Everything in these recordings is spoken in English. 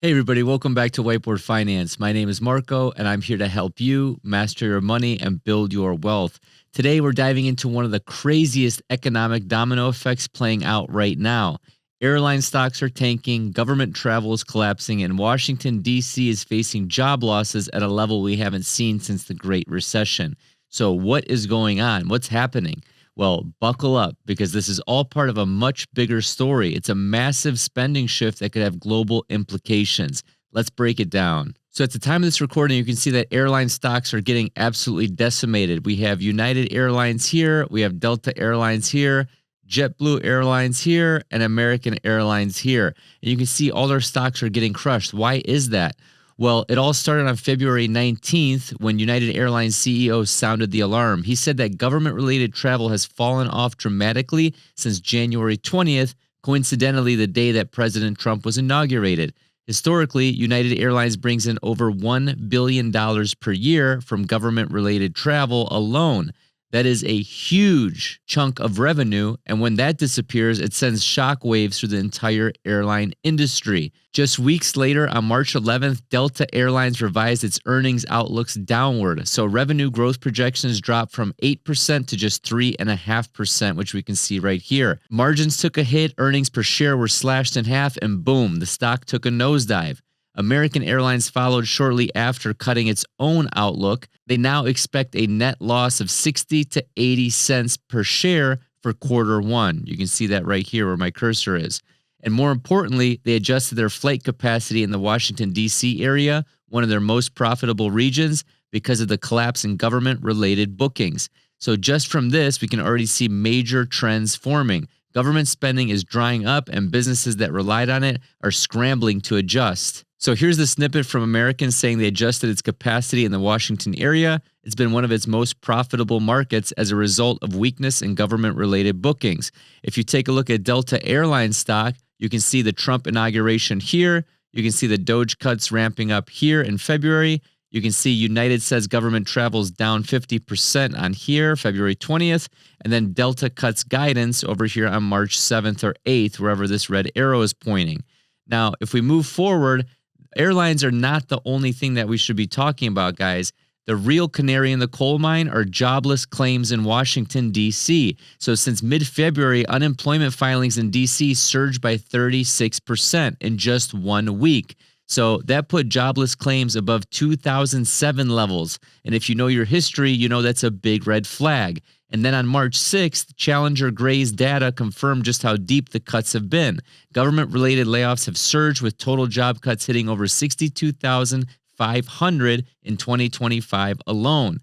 Hey everybody, welcome back to Whiteboard Finance. My name is Marco and I'm here to help you master your money and build your wealth. Today we're diving into one of the craziest economic domino effects playing out right now. Airline stocks are tanking, government travel is collapsing, and Washington D.C. is facing job losses at a level we haven't seen since the Great Recession. So what is going on? What's happening? Well, buckle up because this is all part of a much bigger story. It's a massive spending shift that could have global implications. Let's break it down. So at the time of this recording, you can see that airline stocks are getting absolutely decimated. We have United Airlines here, we have Delta Airlines here, JetBlue Airlines here, and American Airlines here. And you can see all their stocks are getting crushed. Why is that? Well, it all started on February 19th when United Airlines CEO sounded the alarm. He said that government-related travel has fallen off dramatically since January 20th, coincidentally the day that President Trump was inaugurated. Historically, United Airlines brings in over $1 billion per year from government-related travel alone. That is a huge chunk of revenue, and when that disappears, it sends shockwaves through the entire airline industry. Just weeks later, on March 11th, Delta Airlines revised its earnings outlooks downward, so revenue growth projections dropped from 8% to just 3.5%, which we can see right here. Margins took a hit, earnings per share were slashed in half, and boom, the stock took a nosedive. American Airlines followed shortly after cutting its own outlook. They now expect a net loss of 60 to 80 cents per share for quarter one. You can see that right here where my cursor is. And more importantly, they adjusted their flight capacity in the Washington, D.C. area, one of their most profitable regions, because of the collapse in government-related bookings. So just from this, we can already see major trends forming. Government spending is drying up and businesses that relied on it are scrambling to adjust. So here's the snippet from American saying they adjusted its capacity in the Washington area. It's been one of its most profitable markets as a result of weakness in government-related bookings. If you take a look at Delta Airlines stock, you can see the Trump inauguration here. You can see the DOGE cuts ramping up here in February. You can see United says government travel's down 50% on here, February 20th. And then Delta cuts guidance over here on March 7th or 8th, wherever this red arrow is pointing. Now, if we move forward, airlines are not the only thing that we should be talking about, guys. The real canary in the coal mine are jobless claims in Washington, D.C. So since mid-February, unemployment filings in D.C. surged by 36% in just 1 week. So that put jobless claims above 2007 levels. And if you know your history, you know that's a big red flag. And then on March 6th, Challenger Gray's data confirmed just how deep the cuts have been. Government-related layoffs have surged, with total job cuts hitting over 62,500 in 2025 alone.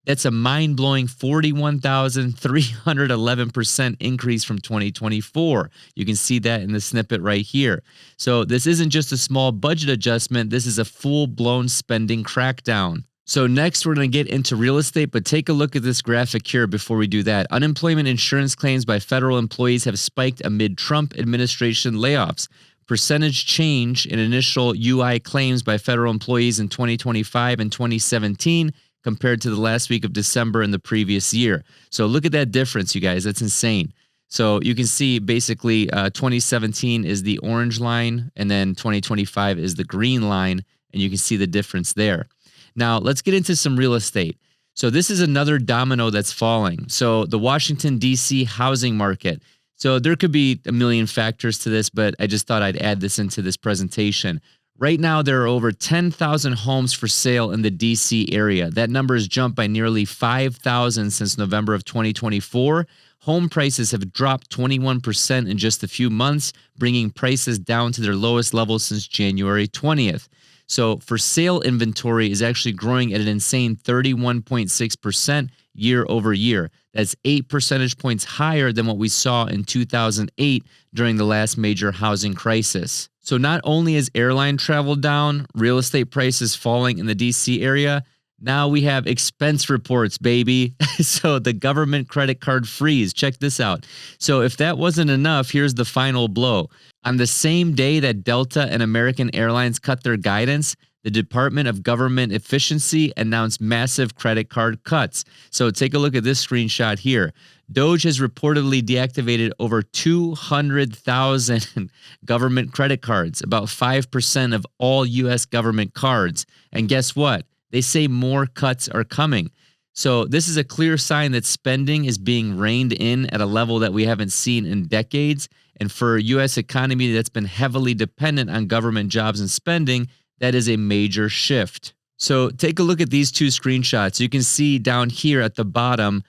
That's a mind-blowing 41,311% increase from 2024. You can see that in the snippet right here. So this isn't just a small budget adjustment. This is a full-blown spending crackdown. So next, we're going to get into real estate, but take a look at this graphic here before we do that. Unemployment insurance claims by federal employees have spiked amid Trump administration layoffs. Percentage change in initial UI claims by federal employees in 2025 and 2017 compared to the last week of December in the previous year. So look at that difference, you guys. That's insane. So you can see basically 2017 is the orange line, and then 2025 is the green line, and you can see the difference there. Now, let's get into some real estate. So this is another domino that's falling. So the Washington, D.C. housing market. So there could be a million factors to this, but I just thought I'd add this into this presentation. Right now, there are over 10,000 homes for sale in the D.C. area. That number has jumped by nearly 5,000 since November of 2024. Home prices have dropped 21% in just a few months, bringing prices down to their lowest level since January 20th. So for sale inventory is actually growing at an insane 31.6% year over year. That's 8 percentage points higher than what we saw in 2008 during the last major housing crisis. So not only is airline travel down, real estate prices falling in the DC area, now we have expense reports, baby. So the government credit card freeze. Check this out. So if that wasn't enough, here's the final blow. On the same day that Delta and American Airlines cut their guidance, the Department of Government Efficiency announced massive credit card cuts. So take a look at this screenshot here. DOGE has reportedly deactivated over 200,000 government credit cards, about 5% of all U.S. government cards. And guess what? They say more cuts are coming. So this is a clear sign that spending is being reined in at a level that we haven't seen in decades. And for a U.S. economy that's been heavily dependent on government jobs and spending, that is a major shift. So take a look at these two screenshots. You can see down here at the bottom,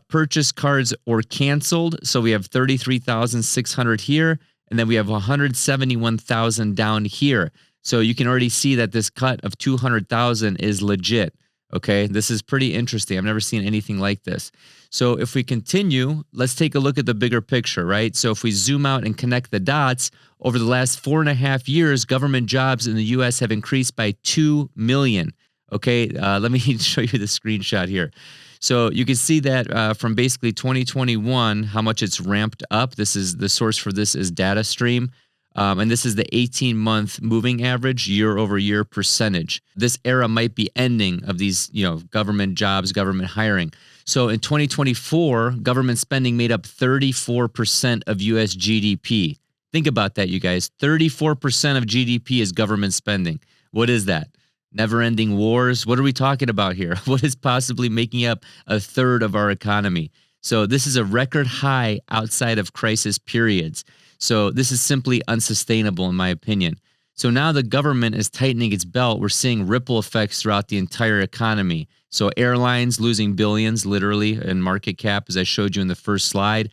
purchase cards or canceled. So we have 33,600 here, and then we have 171,000 down here. So you can already see that this cut of 200,000 is legit. Okay, this is pretty interesting. I've never seen anything like this. So if we continue, let's take a look at the bigger picture, right? So if we zoom out and connect the dots, over the last 4.5 years, government jobs in the U.S. have increased by 2 million. Okay, let me show you the screenshot here. So you can see that from basically 2021, how much it's ramped up. This is the source for this is DataStream. And this is the 18-month moving average year-over-year percentage. This era might be ending of these, government jobs, government hiring. So in 2024, government spending made up 34% of U.S. GDP. Think about that, you guys. 34% of GDP is government spending. What is that? Never-ending wars? What are we talking about here? What is possibly making up a third of our economy? So this is a record high outside of crisis periods. So this is simply unsustainable, in my opinion. So now the government is tightening its belt. We're seeing ripple effects throughout the entire economy. So airlines losing billions, literally, in market cap, as I showed you in the first slide.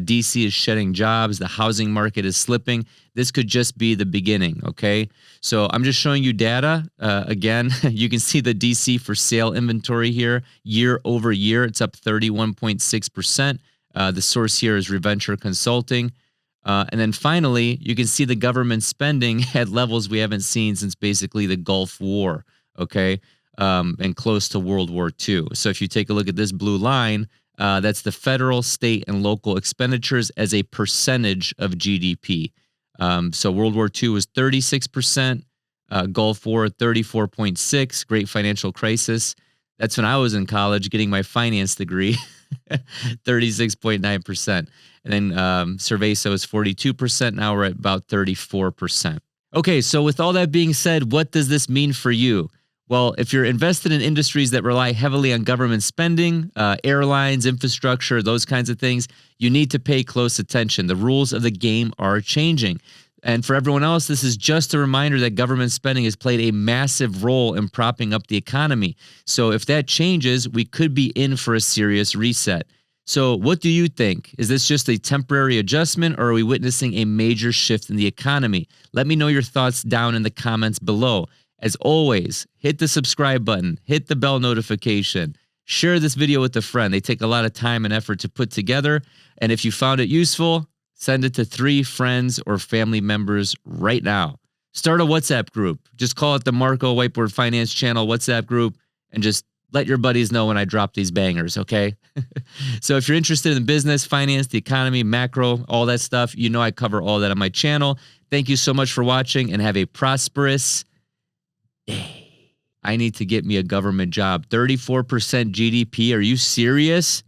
D.C. is shedding jobs. The housing market is slipping. This could just be the beginning, okay? So I'm just showing you data. Again, you can see the D.C. for sale inventory here. Year over year, it's up 31.6%. The source here is Reventure Consulting. And then finally, you can see the government spending at levels we haven't seen since basically the Gulf War, okay, and close to World War II. So if you take a look at this blue line, that's the federal, state, and local expenditures as a percentage of GDP. So World War II was 36%, Gulf War 34.6%, Great Financial Crisis. That's when I was in college getting my finance degree, 36.9%. And then Cerveza is 42%. Now we're at about 34%. Okay, so with all that being said, what does this mean for you? Well, if you're invested in industries that rely heavily on government spending, airlines, infrastructure, those kinds of things, you need to pay close attention. The rules of the game are changing. And for everyone else, this is just a reminder that government spending has played a massive role in propping up the economy. So if that changes, we could be in for a serious reset. So what do you think? Is this just a temporary adjustment, or are we witnessing a major shift in the economy? Let me know your thoughts down in the comments below. As always, hit the subscribe button, hit the bell notification, share this video with a friend. They take a lot of time and effort to put together. And if you found it useful, send it to 3 friends or family members right now. Start a WhatsApp group. Just call it the Marco Whiteboard Finance Channel WhatsApp group and just let your buddies know when I drop these bangers, okay? So if you're interested in business, finance, the economy, macro, all that stuff, you know I cover all that on my channel. Thank you so much for watching and have a prosperous day. I need to get me a government job. 34% GDP. Are you serious?